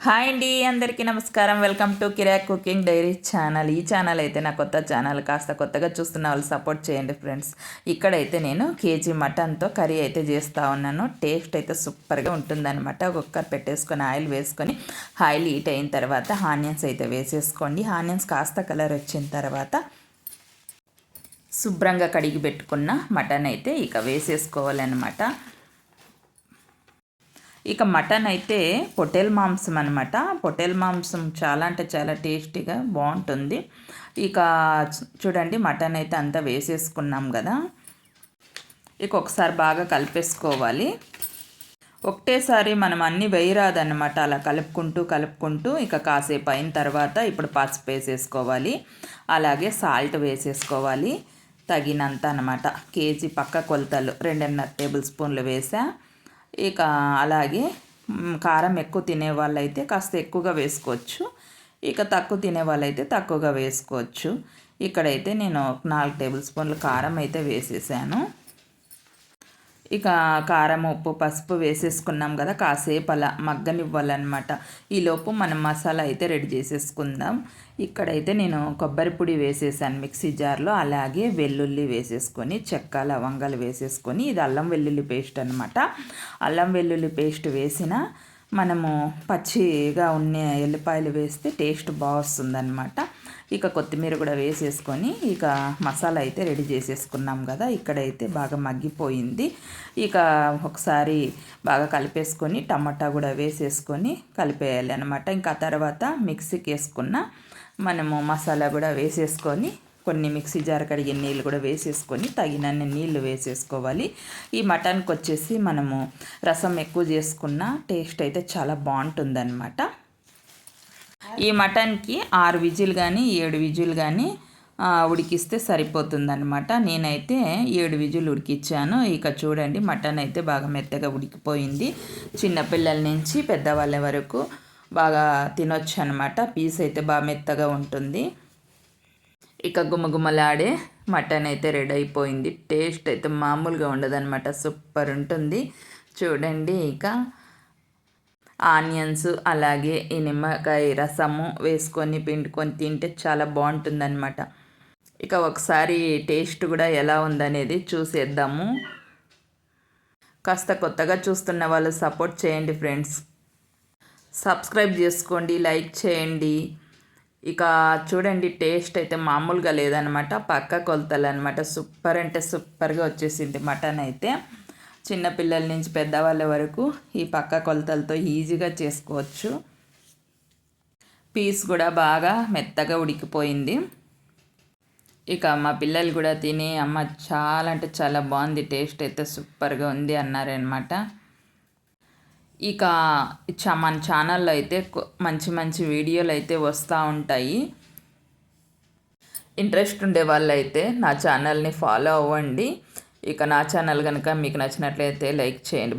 Hi అండి, అందరికీ నమస్కారం. Welcome to Kirak cooking diary channel. ఈ ఛానల్ అయితే నా కొత్త ఛానల్. కాస్త కొత్తగా చూస్తున్న వాళ్ళు సపోర్ట్ చేయండి ఫ్రెండ్స్. ఇక్కడైతే నేను కేజీ మటన్తో కర్రీ అయితే చేస్తూ ఉన్నాను. టేస్ట్ అయితే సూపర్గా ఉంటుందన్నమాట. కుక్కర్ పెట్టేసుకొని ఆయిల్ వేసుకొని ఆయిల్ హీట్ అయిన తర్వాత ఆనియన్స్ అయితే వేసేసుకోండి. ఆనియన్స్ కాస్త కలర్ వచ్చిన తర్వాత శుభ్రంగా కడిగి పెట్టుకున్న మటన్ అయితే ఇక వేసేసుకోవాలన్నమాట. ఇక మటన్ అయితే పొట్టేల్ మాంసం అనమాట. పొట్టేల్ మాంసం చాలా అంటే చాలా టేస్టీగా బాగుంటుంది. ఇక చూడండి, మటన్ అయితే అంతా వేసేసుకున్నాం కదా. ఇక ఒకసారి బాగా కలిపేసుకోవాలి. ఒకటేసారి మనం అన్నీ వేయరాదన్నమాట. అలా కలుపుకుంటూ ఇక కాసేపు అయిన తర్వాత ఇప్పుడు పసుపు వేసేసుకోవాలి. అలాగే సాల్ట్ వేసేసుకోవాలి తగినంత అనమాట. కేజీ పక్క కొలతలు 2.5 టేబుల్ స్పూన్లు వేసా. ఇక అలాగే కారం ఎక్కువ తినే వాళ్ళైతే కాస్త ఎక్కువగా వేసుకోవచ్చు. ఇక తక్కువ తినే వాళ్ళైతే తక్కువగా వేసుకోవచ్చు. ఇక్కడైతే నేను 4 టేబుల్ స్పూన్లు కారం అయితే వేసేసాను. ఇక కారం, ఉప్పు, పసుపు వేసేసుకున్నాం కదా. కాసేపు అలా మగ్గనివ్వాలన్నమాట. ఈలోపు మనం మసాలా అయితే రెడీ చేసేసుకుందాం. ఇక్కడైతే నేను కొబ్బరి పొడి వేసేసాను మిక్సీ జార్లో. అలాగే వెల్లుల్లి వేసేసుకొని, చెక్క, లవంగాలు వేసేసుకొని, ఇది అల్లం వెల్లుల్లి పేస్ట్ అనమాట. అల్లం వెల్లుల్లి పేస్ట్ వేసిన మనము పచ్చిగా ఉన్న ఎల్లిపాయలు వేస్తే టేస్ట్ బాగుంటుందన్నమాట. ఇక కొత్తిమీర కూడా వేసేసుకొని ఇక మసాలా అయితే రెడీ చేసేసుకున్నాం కదా. ఇక్కడైతే బాగా మగ్గిపోయింది. ఇక ఒకసారి బాగా కలిపేసుకొని టమాటా కూడా వేసేసుకొని కలిపేయాలి అనమాట. ఇంకా తర్వాత మిక్సీకి వేసుకున్న మనము మసాలా కూడా వేసేసుకొని కొన్ని మిక్సీ జార్ కడిగిన నీళ్ళు కూడా వేసేసుకొని తగినన్ని నీళ్ళు వేసేసుకోవాలి. ఈ మటన్కి వచ్చేసి మనము రసం ఎక్కువ చేసుకున్న టేస్ట్ అయితే చాలా బాగుంటుందన్నమాట. ఈ మటన్కి 6 విజిల్ కానీ 7 విజిల్ కానీ ఉడికిస్తే సరిపోతుందన్నమాట. నేనైతే 7 విజిల్ ఉడికిచ్చాను. ఇక చూడండి, మటన్ అయితే బాగా మెత్తగా ఉడికిపోయింది. చిన్నపిల్లల నుంచి పెద్దవాళ్ళ వరకు బాగా తినొచ్చు అనమాట. పీస్ అయితే బాగా మెత్తగా ఉంటుంది. ఇక గుమగుమలాడే మటన్ అయితే రెడీ అయిపోయింది. టేస్ట్ అయితే మామూలుగా ఉండదన్నమాట. సూపర్ ఉంటుంది. చూడండి, ఇక ఆనియన్స్ అలాగే ఈ నిమ్మకాయ రసము వేసుకొని పిండుకొని తింటే చాలా బాగుంటుందన్నమాట. ఇక ఒకసారి టేస్ట్ కూడా ఎలా ఉందనేది చూసేద్దాము. కాస్త కొత్తగా చూస్తున్న వాళ్ళు సపోర్ట్ చేయండి ఫ్రెండ్స్. సబ్స్క్రైబ్ చేసుకోండి, లైక్ చేయండి. ఇక చూడండి, టేస్ట్ అయితే మామూలుగా లేదనమాట. పక్క కొలతలు అనమాట. సూపర్ అంటే సూపర్గా వచ్చేసింది మటన్ అయితే. చిన్నపిల్లల నుంచి పెద్దవాళ్ళ వరకు ఈ పక్క కొలతలతో ఈజీగా చేసుకోవచ్చు. పీస్ కూడా బాగా మెత్తగా ఉడికిపోయింది. ఇక మా పిల్లలు కూడా తిని అమ్మ చాలా అంటే చాలా బాగుంది, టేస్ట్ అయితే సూపర్గా ఉంది అన్నారనమాట. ఇక మన ఛానల్లో అయితే మంచి మంచి వీడియోలు అయితే వస్తూ ఉంటాయి. ఇంట్రెస్ట్ ఉండే వాళ్ళైతే నా ఛానల్ని ఫాలో అవ్వండి. ఇక నా ఛానల్ కనుక మీకు నచ్చినట్లయితే లైక్ చేయండి.